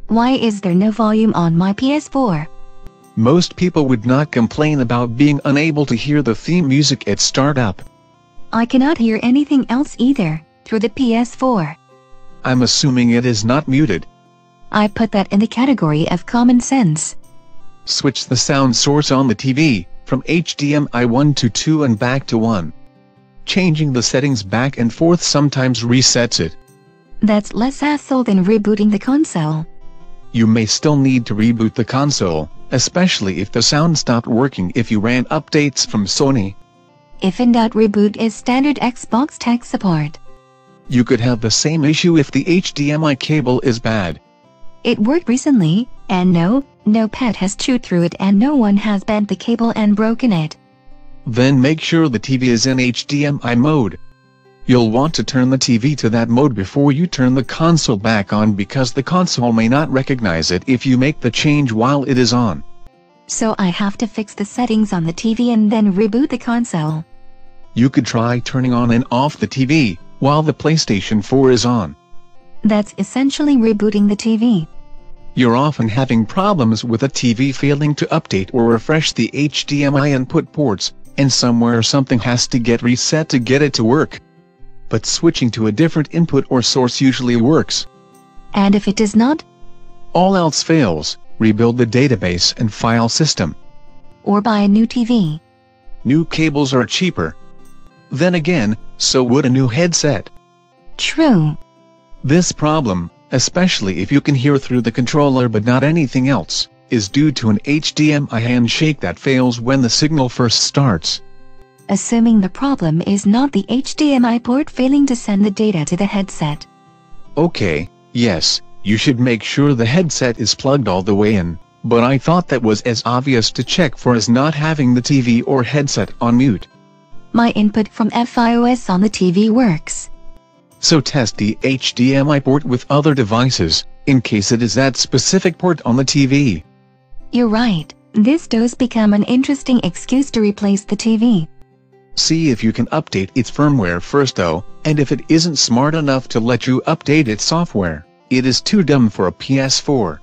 Why is there no volume on my PS4? Most people would not complain about being unable to hear the theme music at startup. I cannot hear anything else either, through the PS4. I'm assuming it is not muted. I put that in the category of common sense. Switch the sound source on the TV, from HDMI 1 to 2 and back to 1. Changing the settings back and forth sometimes resets it. That's less hassle than rebooting the console. You may still need to reboot the console, especially if the sound stopped working if you ran updates from Sony. If in doubt, reboot is standard Xbox tech support. You could have the same issue if the HDMI cable is bad. It worked recently, and no pet has chewed through it and no one has bent the cable and broken it. Then make sure the TV is in HDMI mode. You'll want to turn the TV to that mode before you turn the console back on because the console may not recognize it if you make the change while it is on. So I have to fix the settings on the TV and then reboot the console. You could try turning on and off the TV while the PlayStation 4 is on. That's essentially rebooting the TV. You're often having problems with a TV failing to update or refresh the HDMI input ports, and somewhere something has to get reset to get it to work. But switching to a different input or source usually works. And if it does not? All else fails, rebuild the database and file system. Or buy a new TV. New cables are cheaper. Then again, so would a new headset. True. This problem, especially if you can hear through the controller but not anything else, is due to an HDMI handshake that fails when the signal first starts. Assuming the problem is not the HDMI port failing to send the data to the headset. Okay, yes, you should make sure the headset is plugged all the way in, but I thought that was as obvious to check for as not having the TV or headset on mute. My input from FiOS on the TV works. So test the HDMI port with other devices, in case it is that specific port on the TV. You're right, this does become an interesting excuse to replace the TV. See if you can update its firmware first though, and if it isn't smart enough to let you update its software, it is too dumb for a PS4.